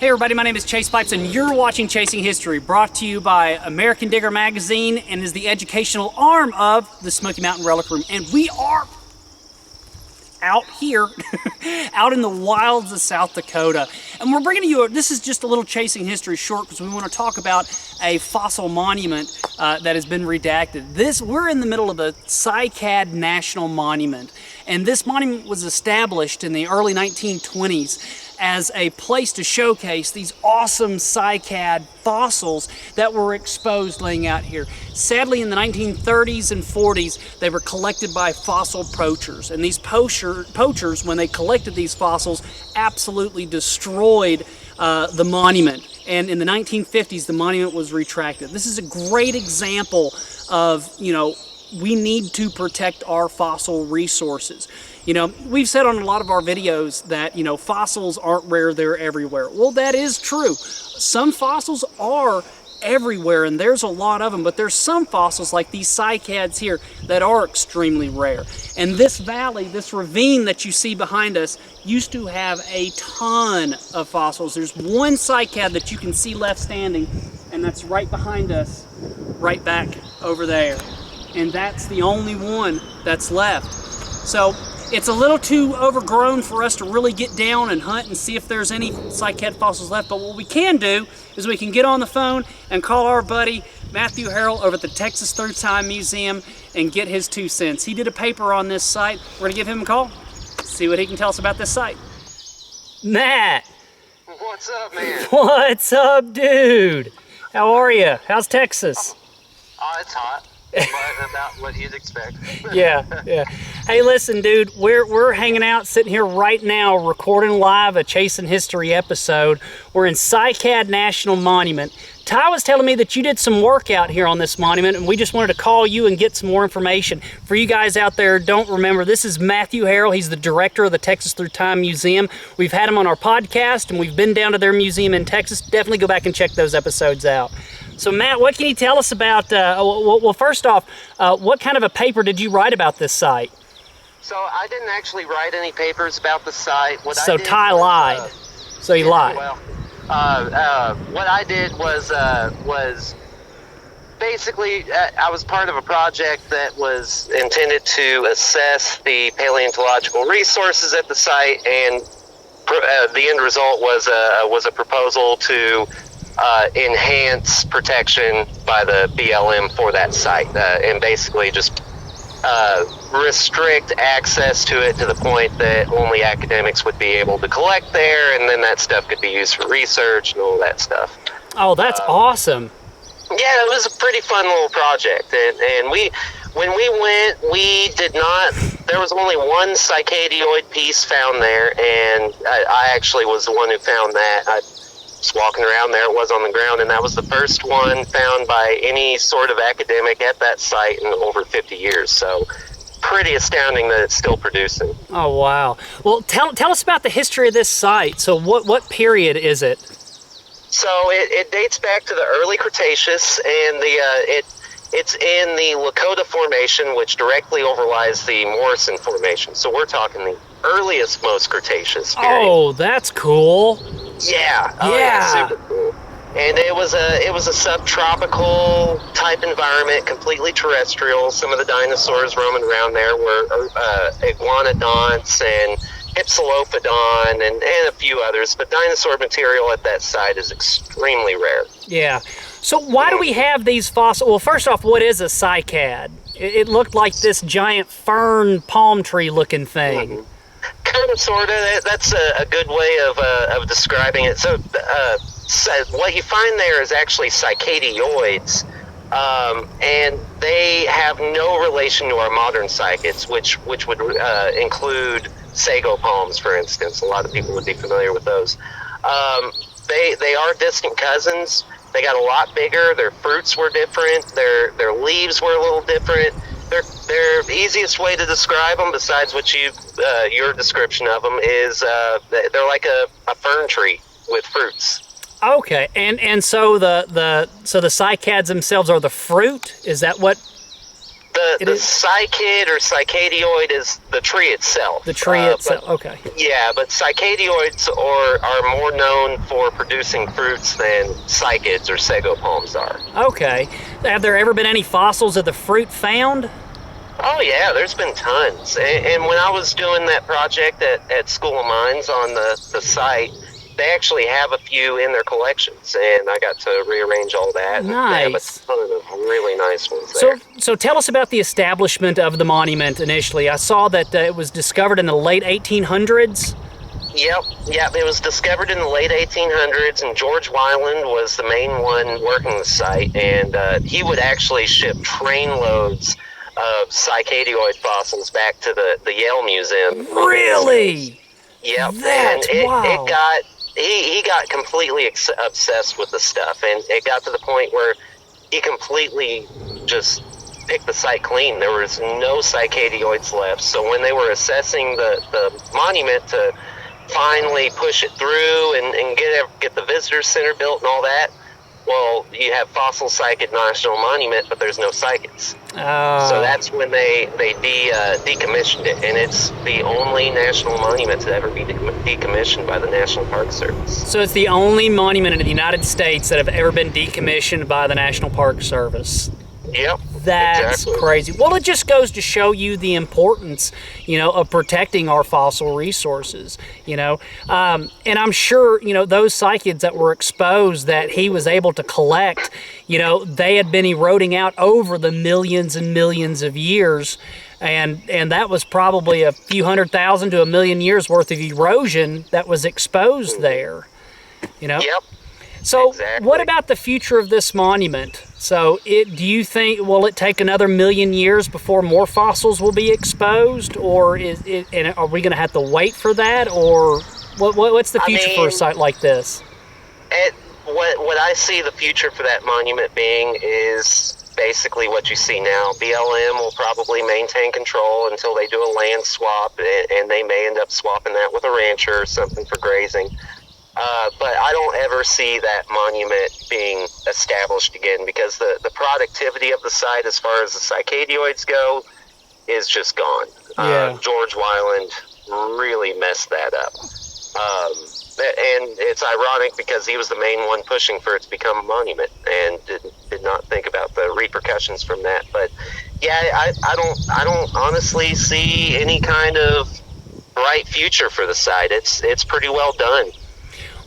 Hey everybody, my name is Chase Pipes and you're watching Chasing History, brought to you by American Digger Magazine and is the educational arm of the Smoky Mountain Relic Room. And we are out here, out in the wilds of South Dakota. And we're bringing you, this is just a little Chasing History short because we want to talk about a fossil monument that has been redacted. We're in the middle of the Cycad National Monument. And this monument was established in the early 1920s as a place to showcase these awesome cycad fossils that were exposed laying out here. Sadly, in the 1930s and 40s, they were collected by fossil poachers. And these poachers, when they collected these fossils, absolutely destroyed the monument. And in the 1950s, the monument was retracted. This is a great example of, we need to protect our fossil resources. We've said on a lot of our videos that, fossils aren't rare, they're everywhere. Well, that is true. Some fossils are everywhere, and there's a lot of them, but there's some fossils, like these cycads here, that are extremely rare. And this valley, this ravine that you see behind us, used to have a ton of fossils. There's one cycad that you can see left standing, and that's right behind us, right back over there. And that's the only one that's left. So it's a little too overgrown for us to really get down and hunt and see if there's any cycad fossils left. But what we can do is we can get on the phone and call our buddy Matthew Harrell over at the Texas Third Time Museum and get his 2 cents. He did a paper on this site. We're gonna give him a call, see what he can tell us about this site. Matt! What's up, man? What's up, dude? How are you? How's Texas? Oh, it's hot. But about what you'd expect. Yeah. Hey, listen, dude, we're hanging out, sitting here right now, recording live a Chasing History episode. We're in Cycad National Monument. Ty was telling me that you did some work out here on this monument, and we just wanted to call you and get some more information. For you guys out there who don't remember, this is Matthew Harrell. He's the director of the Texas Through Time Museum. We've had him on our podcast, and we've been down to their museum in Texas. Definitely go back and check those episodes out. So Matt, what can you tell us about, well, first off, what kind of a paper did you write about this site? So I didn't actually write any papers about the site. So Ty lied. So he lied. Well, what I did was basically, I was part of a project that was intended to assess the paleontological resources at the site, and the end result was a proposal to enhance protection by the BLM for that site, and basically just restrict access to it to the point that only academics would be able to collect there, and then that stuff could be used for research and all that stuff. Oh, that's awesome. Yeah, it was a pretty fun little project, and when we went, we did not, there was only one cycadioid piece found there, and I actually was the one who found that. I was walking around there, it was on the ground, and that was the first one found by any sort of academic at that site in over 50 years, so pretty astounding that it's still producing. Oh, wow. Well, tell us about the history of this site. So what period is it? So it dates back to the early Cretaceous, and it's in the Lakota Formation, which directly overlies the Morrison Formation. So we're talking the earliest, most Cretaceous period. Oh, that's cool. Yeah. Oh, yeah, super cool. And it was a subtropical type environment, completely terrestrial. Some of the dinosaurs roaming around there were iguanodonts and Hypsilophodon and a few others, but dinosaur material at that site is extremely rare. Yeah. So why do we have these fossils? Well, first off, what is a cycad? It looked like this giant fern palm tree looking thing. Mm-hmm. Kind of, sort of. That's a good way of describing it. So what you find there is actually cycadioids, and they have no relation to our modern cycads, which would include sago palms, for instance. A lot of people would be familiar with those. They are distant cousins. They got a lot bigger. Their fruits were different. Their leaves were a little different. Their easiest way to describe them, besides what your description of them, is they're like a fern tree with fruits. Okay, and so the cycads themselves are the fruit? Is that what? The cycad or cycadioid is the tree itself. The tree itself. Okay. Yeah, but cycadioids are more known for producing fruits than cycads or sago palms are. Okay. Have there ever been any fossils of the fruit found? Oh yeah, there's been tons. And when I was doing that project at School of Mines on the site, they actually have a few in their collections, and I got to rearrange all that. Nice. They have a ton of really nice ones there. So tell us about the establishment of the monument initially. I saw that it was discovered in the late 1800s. Yep. It was discovered in the late 1800s, and George Wyland was the main one working the site, and he would actually ship trainloads of cycadioid fossils back to the Yale Museum. Really? Yep. That's wow. He got completely obsessed with the stuff, and it got to the point where he completely just picked the site clean. There was no cycadioids left, so when they were assessing the monument to finally push it through and get the visitor center built and all that, well, you have fossil Cycad National Monument, but there's no cycads. Oh. So that's when they decommissioned it, and it's the only national monument to ever be decommissioned by the National Park Service. So it's the only monument in the United States that have ever been decommissioned by the National Park Service. Yep. That's exactly. crazy. Well, it just goes to show you the importance, of protecting our fossil resources, and I'm sure, those cycads that were exposed that he was able to collect, they had been eroding out over the millions and millions of years. And that was probably a few 100,000 to 1,000,000 years worth of erosion that was exposed there, Yep. So exactly. What about the future of this monument? So do you think, will it take another 1,000,000 years before more fossils will be exposed? Or and are we going to have to wait for that? Or what's the future for a site like this? What I see the future for that monument being is basically what you see now. BLM will probably maintain control until they do a land swap, and they may end up swapping that with a rancher or something for grazing. But I don't ever see that monument being established again, because the productivity of the site as far as the cycadioids go is just gone. Yeah. George Wyland really messed that up. And it's ironic because he was the main one pushing for it to become a monument, and did not think about the repercussions from that. But yeah, I don't honestly see any kind of bright future for the site. It's pretty well done.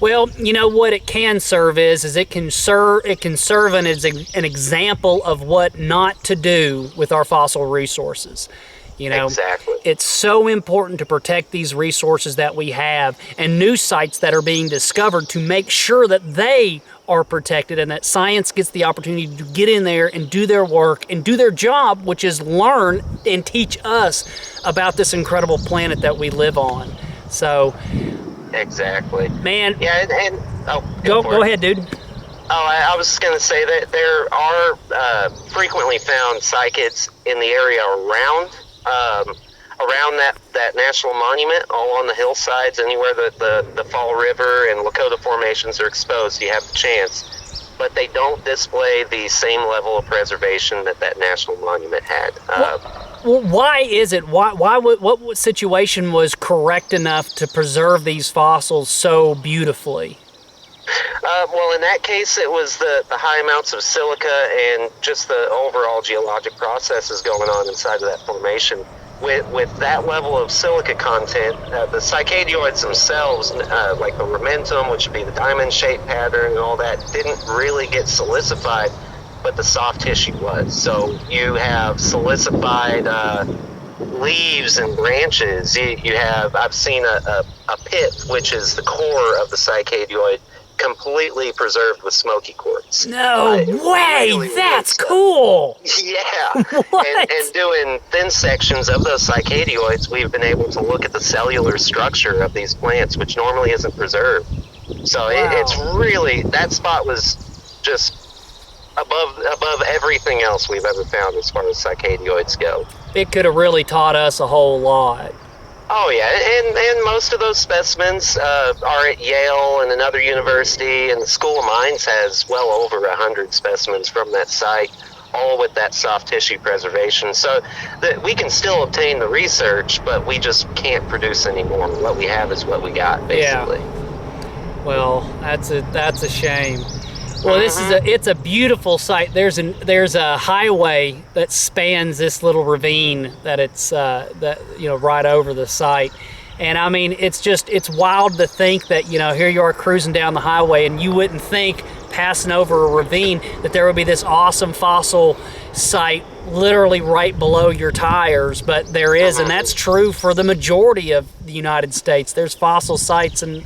Well, what it can serve is it can serve as an example of what not to do with our fossil resources. Exactly. It's so important to protect these resources that we have, and new sites that are being discovered, to make sure that they are protected and that science gets the opportunity to get in there and do their work and do their job, which is learn and teach us about this incredible planet that we live on. So, exactly. Man. Yeah, and go ahead, dude. Oh, I was just going to say that there are frequently found cycads in the area around that national monument, all on the hillsides, anywhere that the Fall River and Lakota formations are exposed, you have the chance. But they don't display the same level of preservation that national monument had. Well, why is it? What situation was correct enough to preserve these fossils so beautifully? Well, in that case, it was the high amounts of silica and just the overall geologic processes going on inside of that formation. With that level of silica content, the cycadioids themselves, like the ramentum, which would be the diamond-shaped pattern and all that, didn't really get silicified, but the soft tissue was. So you have silicified leaves and branches. You have, I've seen a pit, which is the core of the cycadioid, completely preserved with smoky quartz. No way! Really That's cool! Yeah. And doing thin sections of those cycadioids, we've been able to look at the cellular structure of these plants, which normally isn't preserved. So wow. It's really, that spot was just above everything else we've ever found as far as cycadioids go. It could have really taught us a whole lot. Oh yeah, and most of those specimens are at Yale and another university, and the School of Mines has well over 100 specimens from that site, all with that soft tissue preservation. So that we can still obtain the research, but we just can't produce anymore. What we have is what we got, basically. Yeah. Well, that's a shame. Well, it's a beautiful site. There's a highway that spans this little ravine that's right over the site. And I mean, it's wild to think that, here you are cruising down the highway and you wouldn't think, passing over a ravine, that there would be this awesome fossil site literally right below your tires, but there is, and that's true for the majority of the United States. There's fossil sites and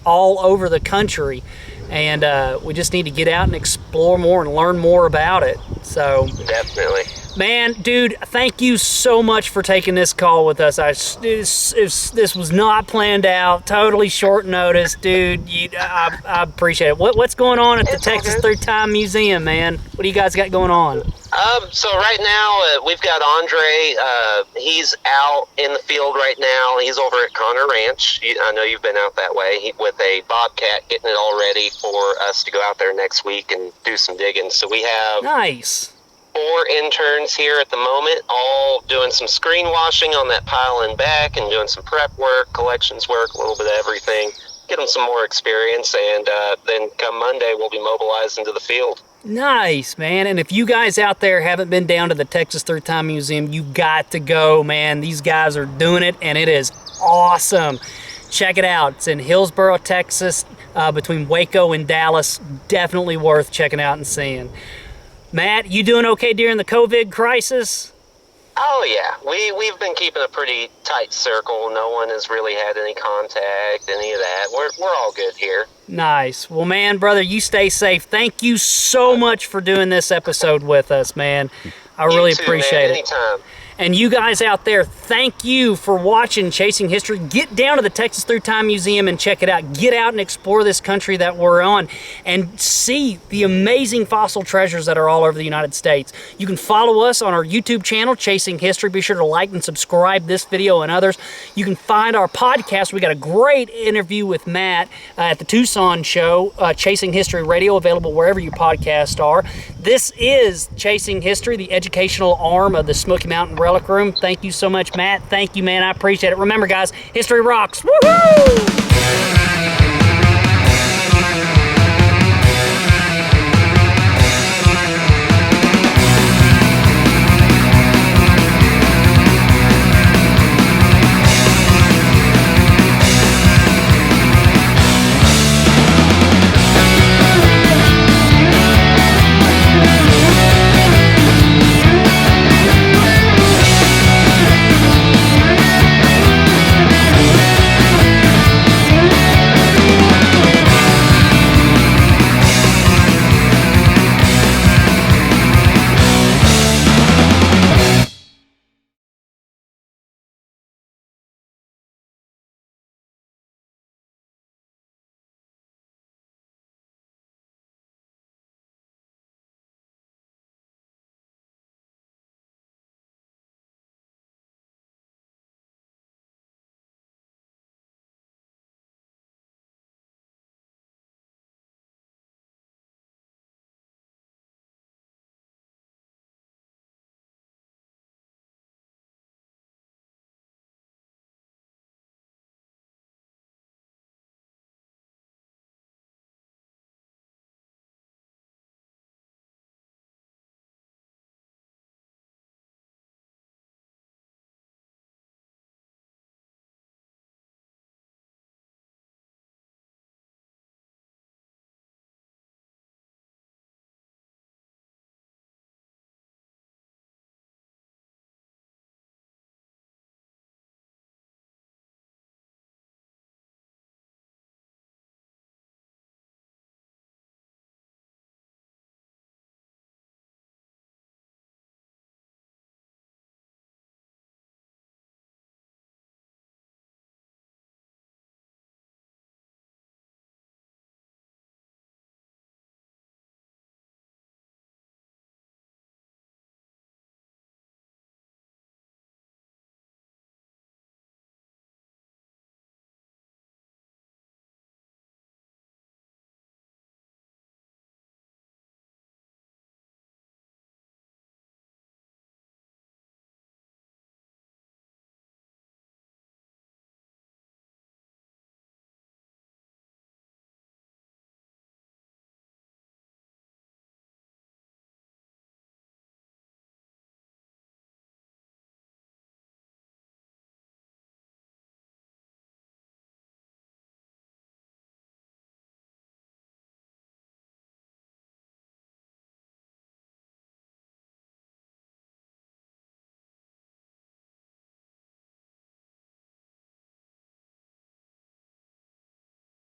all over the country, and we just need to get out and explore more and learn more about it. So definitely. Man, dude, thank you so much for taking this call with us. This was not planned out, totally short notice, dude. I appreciate it. What's going on at the Texas Through Time Museum, man? What do you guys got going on? So right now we've got Andre. He's out in the field right now. He's over at Connor Ranch. I know you've been out that way with a bobcat, getting it all ready for us to go out there next week and do some digging. So we have nice 4 interns here at the moment, all doing some screen washing on that pile in back and doing some prep work, collections work, a little bit of everything. Get them some more experience, and then come Monday we'll be mobilized into the field. Nice, man. And if you guys out there haven't been down to the Texas Through Time Museum, you got to go, man. These guys are doing it, and it is awesome. Check it out. It's in Hillsboro, Texas, between Waco and Dallas. Definitely worth checking out and seeing. Matt, you doing okay during the COVID crisis? Oh, yeah. We've been keeping a pretty tight circle. No one has really had any contact, any of that. We're all good here. Nice. Well, man, brother, you stay safe. Thank you so much for doing this episode with us, man. I really appreciate it. Anytime. And you guys out there, thank you for watching Chasing History. Get down to the Texas Through Time Museum and check it out. Get out and explore this country that we're on and see the amazing fossil treasures that are all over the United States. You can follow us on our YouTube channel, Chasing History. Be sure to like and subscribe this video and others. You can find our podcast. We got a great interview with Matt at the Tucson show, Chasing History Radio, available wherever you podcasts are. This is Chasing History, the educational arm of the Smoky Mountain Relic Room. Thank you so much, Matt. Thank you, man. I appreciate it. Remember, guys, history rocks. Woohoo!